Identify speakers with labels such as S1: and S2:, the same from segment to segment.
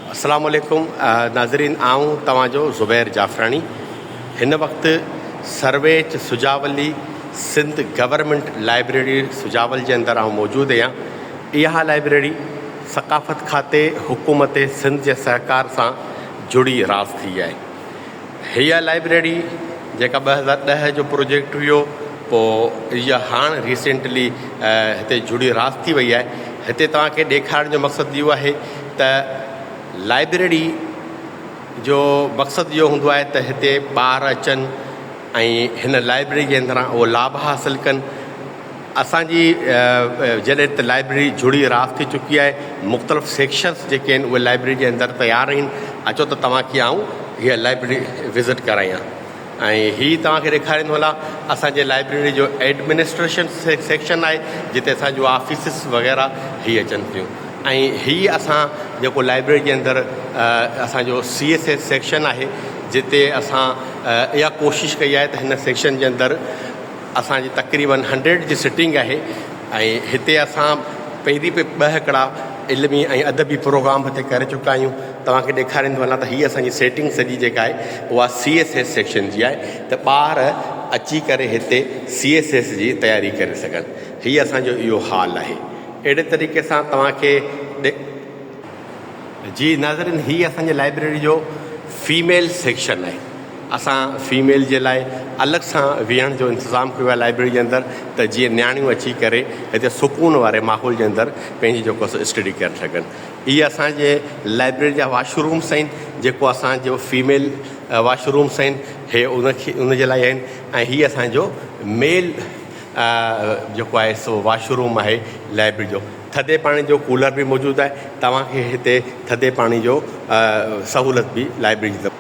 S1: अस्सलाम वालेकुम नाज़रीन, आऊं तव्हांजो ज़ुबैर जाफ़रानी। हिन वक़्तु सर्वेच सुजावली सिंध गवर्नमेंट लाइब्रेरी सुजावल जे अंदरि आऊं मौजूदु आहियां। इहा लाइब्रेरी सक़ाफ़त खाते हुकूमत सिंध जे सहकार सां जुड़ी रास थी आहे। हीअ लाइब्रेरी जेका 2010 जो प्रोजेक्ट हुयो, पोइ इहा हाणे रिसेंटली हिते जुड़ी रास थी वई आहे। हिते तव्हांखे ॾेखारण जो मक़सदु इहो आहे त लाइब्रेरी जो मक़सदु इहो हूंदो आहे त हिते ॿार अचनि ऐं हिन लाइब्रेरी जे अंदरां उहो लाभ हासिलु कनि। असांजी जॾहिं त लाइब्रेरी जुड़ी रास थी चुकी आहे, मुख़्तलिफ़ सेक्शन्स जेके आहिनि उहे लाइब्रेरी जे अंदरि तयारु आहिनि। अचो त तव्हांखे आऊं हीअ लाइब्रेरी विज़िट करायां ऐं हीअ तव्हांखे ॾेखारींदो हलां। असांजे लाइब्रेरी जो एडमिनिस्ट्रेशन सेक्शन आहे जिते असांजो ऑफिसिस वग़ैरह हीअ अचनि पियूं। ऐं हीअ असां जेको लाइब्रेरी जे अंदरि असांजो CSS सेक्शन आहे, जिते असां इहा कोशिशि कई आहे त हिन सेक्शन जे अंदरि असांजी तक़रीबन 100 जी सिटिंग आहे। ऐं हिते असां पहिरीं 2 हिकिड़ा इल्मी ऐं अदबी प्रोग्राम हिते करे चुका आहियूं। तव्हांखे ॾेखारींदो हलां त हीअ असांजी सेटिंग सॼी जेका आहे उहा CSS सेक्शन जी आहे, त ॿार अची करे हिते CSS जी तयारी करे सघनि। हीअ असांजो इहो हाल आहे। अहिड़े तरीक़े सां तव्हांखे जी नाज़रीन, हीअ असांजे लाइब्रेरी जो फीमेल सेक्शन आहे। असां फीमेल जे लाइ अलॻि सां विहण जो इंतज़ामु कयो आहे लाइब्रेरी जे अंदरि, त जीअं नियाणियूं अची करे हिते सुकून वारे माहौल जे अंदरि पंहिंजी जेको स्टडी करे सघनि। इहे असांजे लाइब्रेरी जा वॉशरूम्स आहिनि। जेको असांजो फीमेल वॉशरूम्स आहिनि, हे उनजे लाइ आहिनि। ऐं हीअ असांजो मेल जेको आहे सो वॉशरूम आहे लाइब्रेरी जो। थधे पाणी जो कूलर बि मौजूदु आहे। तव्हांखे हिते थधे पाणी जो सहूलियत बि लाइब्रेरी जी तरफ़।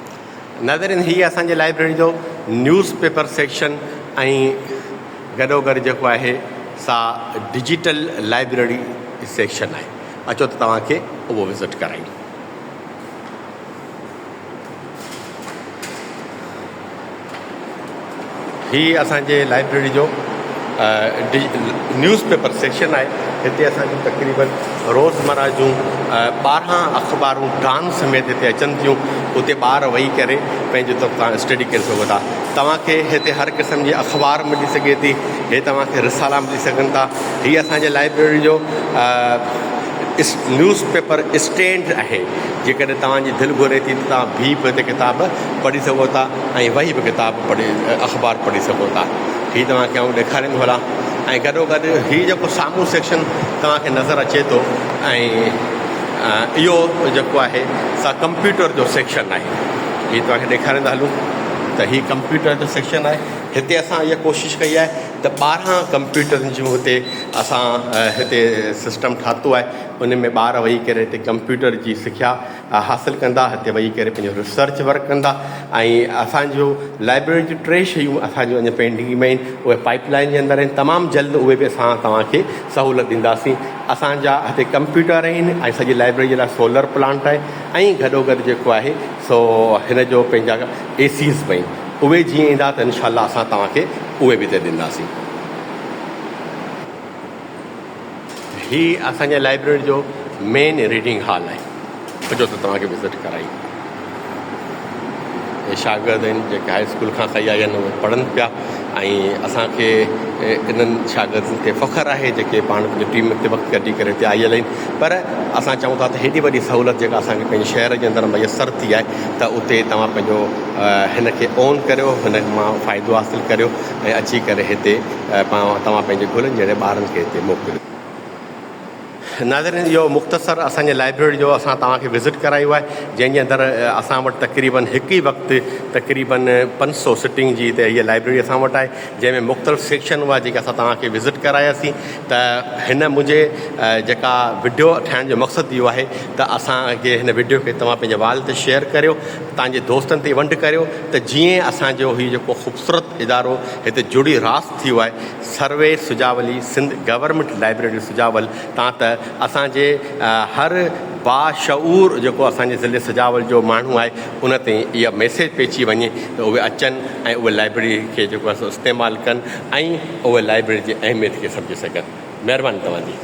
S1: नाज़रीन, हीअ असांजे लाइब्रेरी जो न्यूज़ पेपर सेक्शन ऐं गॾोगॾु जेको आहे सा डिजिटल लाइब्रेरी सेक्शन आहे। अचो त तव्हांखे उहो विज़िट करायूं। हीअ असांजे लाइब्रेरी जो न्यूज़ पेपर सेक्शन आहे। हिते असांजो तक़रीबन रोज़मर्रा जूं 12 अख़बारूं कान समेत हिते अचनि थियूं। उते ॿार वेही करे पंहिंजे तरफ़ तव्हां स्टडी करे सघो था। तव्हांखे हिते हर क़िस्म जी अख़बार मिली सघे थी। हे तव्हांखे रिसाला मिली सघनि था। हीअ असांजे लाइब्रेरी जो न्यूज़ पेपर स्टैंड आहे। जेकॾहिं तव्हांजी दिलि घुरे थी त तव्हां बीह बि हिते किताब पढ़ी सघो था ऐं वेही बि किताब अख़बार पढ़ी सघो था। हीअ तव्हांखे आउं ॾेखारींदो हलां। ऐं गॾोगॾु हीअ जेको साम्हूं सेक्शन तव्हांखे नज़र अचे थो, ऐं इहो जेको आहे सा कंप्यूटर जो सेक्शन आहे। हीअ तव्हांखे ॾेखारींदा हलूं त हीअ कंप्यूटर जो सेक्शन आहे। हिते असां इहा कोशिशि कई आहे त 12 कंप्यूटरनि जूं असां हिते सिस्टम ठातो आहे। उन में ॿार वेही करे हिते कंप्यूटर जी सिखिया हासिलु कंदा, हिते वेही करे पंहिंजो रिसर्च वर्क कंदा। ऐं असांजो लाइब्रेरी जूं 3 शयूं असांजूं अञा पेंडिंग में आहिनि, उहे पाइपलाइन जे अंदरि आहिनि। तमामु जल्द उहे बि असां तव्हांखे सहूलियत ॾींदासीं। असांजा हिते कंप्यूटर आहिनि ऐं सॼी लाइब्रेरी जे लाइ सोलर प्लांट आहे। ऐं गॾोगॾु जेको आहे सो हिन जो पंहिंजा ACs बि आहिनि। उहे जीअं ईंदा त इनशाला असां तव्हांखे उहे बि हिते ॾींदासीं। हीअ असांजे लाइब्रेरी जो मेन रीडिंग हॉल आहे। अचो त तव्हांखे विज़िट करायूं। हे शागिर्द आहिनि जेके हाई स्कूल खां कई आया आहिनि, उहे पढ़नि पिया। ऐं असांखे इन्हनि शागिर्दनि ते फ़ख़्रु आहे जेके पाण पंहिंजो टीम ते वक़्तु कढी करे हिते आयल आहिनि। पर असां चऊं था त हेॾी वॾी सहूलियत जेका असांखे पंहिंजे शहर जे अंदरि मुयसरु थी आहे, त उते तव्हां पंहिंजो हिन खे ऑन करियो, हिन मां फ़ाइदो हासिलु करियो ऐं अची करे हिते तव्हां पंहिंजे गुलनि जहिड़े ॿारनि खे हिते मोकिलियो। नाज़रीन, इहो मुख़्तसर असांजे लाइब्रेरी जो असां तव्हांखे विज़िट करायो आहे, जंहिंजे अंदरि असां वटि तक़रीबन हिकु ई वक़्तु तक़रीबन 500 सिटिंग जी त हीअ लाइब्रेरी असां वटि आहे, जंहिंमें मुख़्तलिफ़ सेक्शन हुआ जेके असां तव्हांखे विज़िट करायासीं। त हिन मुंहिंजे जेका वीडियो ठाहिण जो मक़सदु इहो आहे त असांखे हिन वीडियो खे तव्हां पंहिंजे वाल ते शेयर करियो, तव्हांजे दोस्तनि ते वंड करियो, त जीअं असांजो हीउ जेको ख़ूबसूरत इदारो हिते जुड़ी रास थी वियो आहे, सर्वे सुजावली सिंध गवर्नमेंट लाइब्रेरी सुजावल, तव्हां त असांजे हर बाशऊर जेको असांजे ज़िले सुजावल जो माण्हू आहे उन ते इहा मैसेज पइजी वञे त उहे अचनि ऐं उहे लाइब्रेरी खे जेको आहे इस्तेमालु कनि ऐं उहे लाइब्रेरी जी अहमियत खे सम्झी सघनि। महिरबानी तव्हांजी।